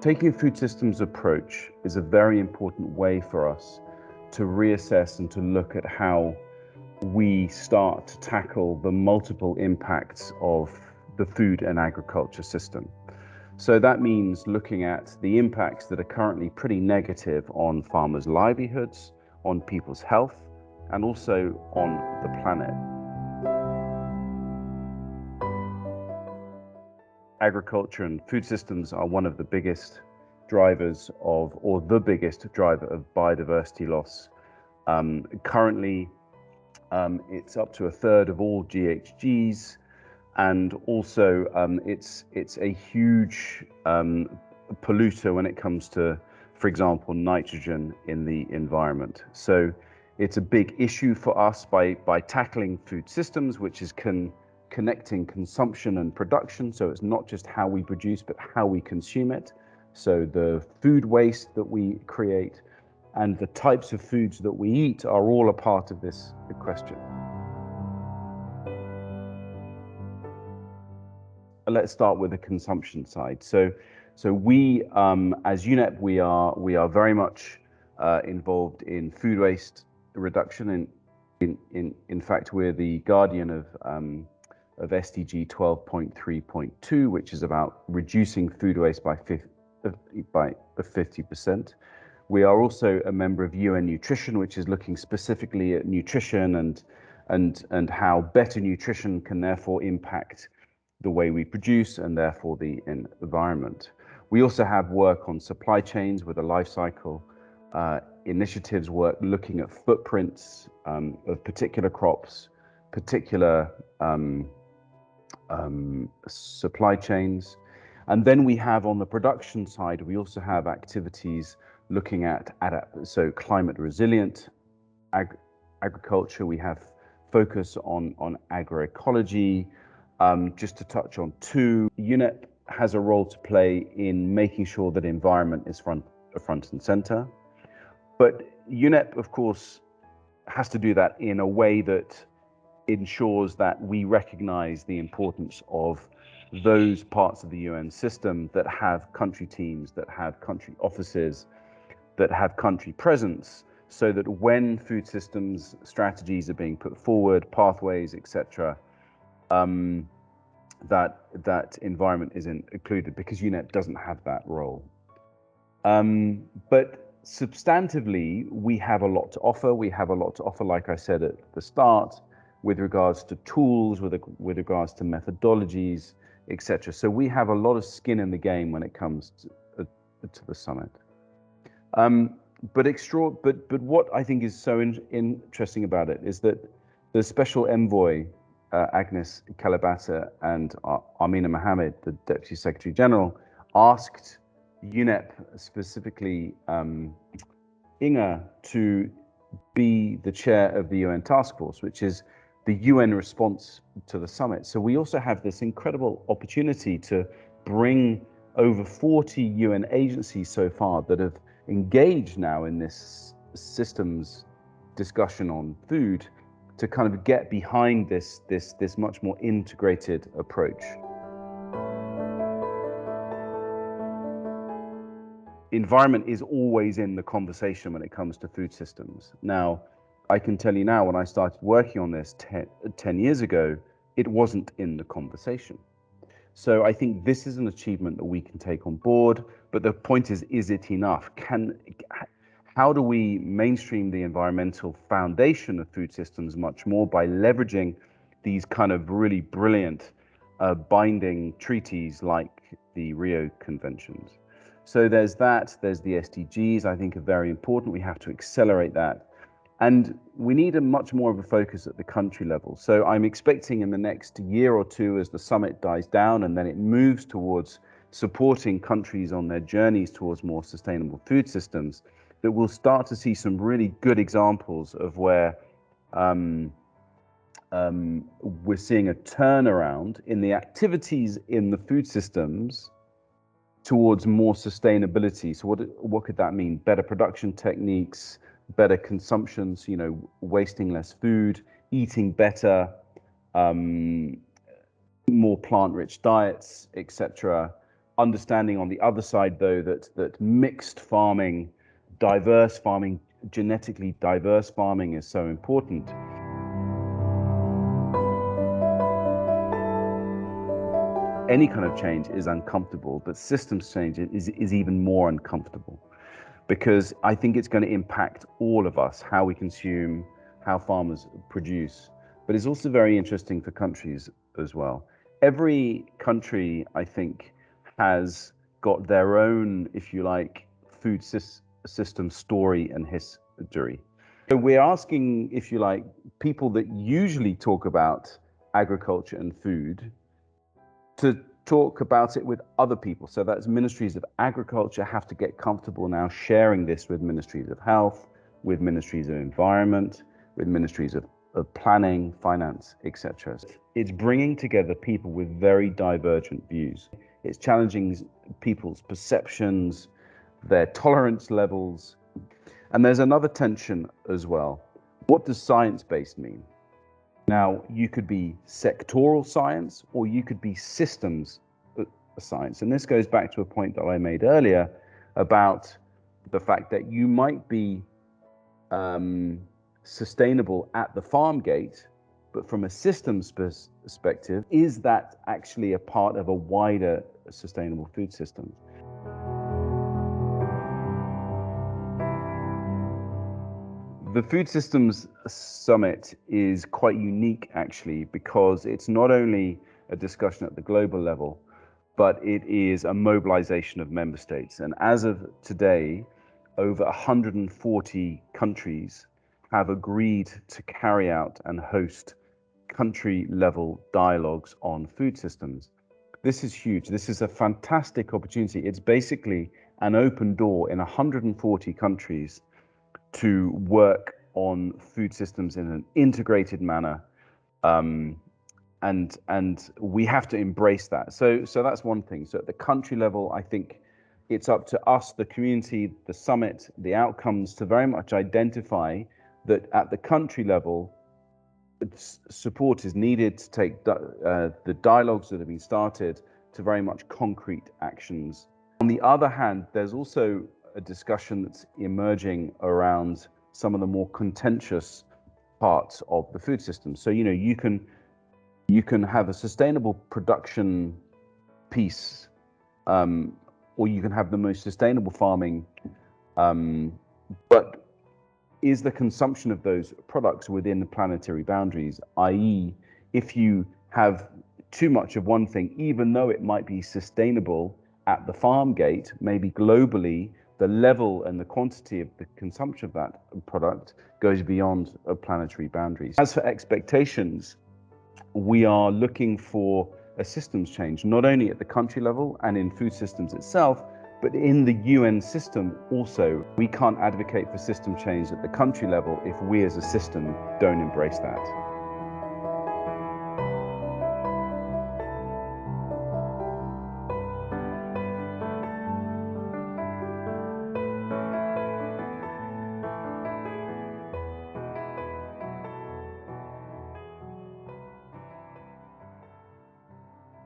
Taking a food systems approach is a very important way for us to reassess and to look at how we start to tackle the multiple impacts of the food and agriculture system. So that means looking at the impacts that are currently pretty negative on farmers' livelihoods, on people's health, and also on the planet. Agriculture and food systems are one of the biggest drivers of, or the biggest driver of biodiversity loss. Currently, it's up to a third of all GHGs, and also it's a huge polluter when it comes to, for example, nitrogen in the environment. So it's a big issue for us by tackling food systems, which is connecting consumption and production. So it's not just how we produce, but how we consume it. So the food waste that we create and the types of foods that we eat are all a part of this question. Let's start with the consumption side. So we, as UNEP, we are very much involved in food waste reduction. In fact, we're the guardian of SDG 12.3.2, which is about reducing food waste by 50%. We are also a member of UN Nutrition, which is looking specifically at nutrition and how better nutrition can therefore impact the way we produce and therefore the environment. We also have work on supply chains with a life cycle initiatives, work looking at footprints of particular crops, particular supply chains. And then we have on the production side, we also have activities looking at so climate resilient agriculture. We have focus on agroecology. Just to touch on two, UNEP has a role to play in making sure that environment is front and center. But UNEP, of course, has to do that in a way that ensures that we recognize the importance of those parts of the UN system that have country teams, that have country offices, that have country presence, so that when food systems strategies are being put forward, pathways, etc., that environment isn't included, because UNEP doesn't have that role. But substantively, we have a lot to offer. We have a lot to offer, like I said at the start, with regards to tools, with regards to methodologies, etc. So we have a lot of skin in the game when it comes to the summit. But what I think is so interesting about it is that the special envoy, Agnes Kalibata, and Amina Mohammed, the Deputy Secretary General, asked UNEP, specifically Inga, to be the chair of the UN task force, which is the UN response to the summit. So we also have this incredible opportunity to bring over 40 UN agencies so far that have engaged now in this systems discussion on food, to kind of get behind this much more integrated approach. Environment is always in the conversation when it comes to food systems. Now, I can tell you now, when I started working on this 10 years ago, it wasn't in the conversation. So I think this is an achievement that we can take on board, but the point is it enough? How do we mainstream the environmental foundation of food systems much more by leveraging these kind of really brilliant binding treaties like the Rio Conventions? So there's that, there's the SDGs, I think are very important. We have to accelerate that. And we need a much more of a focus at the country level. So I'm expecting in the next year or two, as the summit dies down and then it moves towards supporting countries on their journeys towards more sustainable food systems, that we'll start to see some really good examples of where we're seeing a turnaround in the activities in the food systems towards more sustainability. So what could that mean? Better production techniques, better consumptions, wasting less food, eating better, more plant-rich diets, etc. understanding on the other side, though, that mixed farming, diverse farming, genetically diverse farming is so important. Any kind of change is uncomfortable, but systems change is even more uncomfortable, because I think it's going to impact all of us, how we consume, how farmers produce. But it's also very interesting for countries as well. Every country, I think, has got their own, if you like, food system story and history. So we're asking, if you like, people that usually talk about agriculture and food to talk about it with other people. So that's ministries of agriculture have to get comfortable now sharing this with ministries of health, with ministries of environment, with ministries of planning, finance, etc. It's bringing together people with very divergent views. It's challenging people's perceptions, their tolerance levels. And there's another tension as well. What does science-based mean? Now, you could be sectoral science, or you could be systems science. And this goes back to a point that I made earlier about the fact that you might be sustainable at the farm gate, but from a systems perspective, is that actually a part of a wider sustainable food system? The Food Systems Summit is quite unique, actually, because it's not only a discussion at the global level, but it is a mobilization of member states. And as of today, over 140 countries have agreed to carry out and host country-level dialogues on food systems. This is huge. This is a fantastic opportunity. It's basically an open door in 140 countries to work on food systems in an integrated manner, and we have to embrace that. So that's one thing. So at the country level, I think it's up to us, the community, the summit, the outcomes, to very much identify that at the country level, support is needed to take the dialogues that have been started to very much concrete actions. On the other hand, there's also a discussion that's emerging around some of the more contentious parts of the food system. So, you know, you can have a sustainable production piece, or you can have the most sustainable farming, but is the consumption of those products within the planetary boundaries? I.e., if you have too much of one thing, even though it might be sustainable at the farm gate, maybe globally, the level and the quantity of the consumption of that product goes beyond planetary boundaries. As for expectations, we are looking for a systems change, not only at the country level and in food systems itself, but in the UN system also. We can't advocate for system change at the country level if we as a system don't embrace that.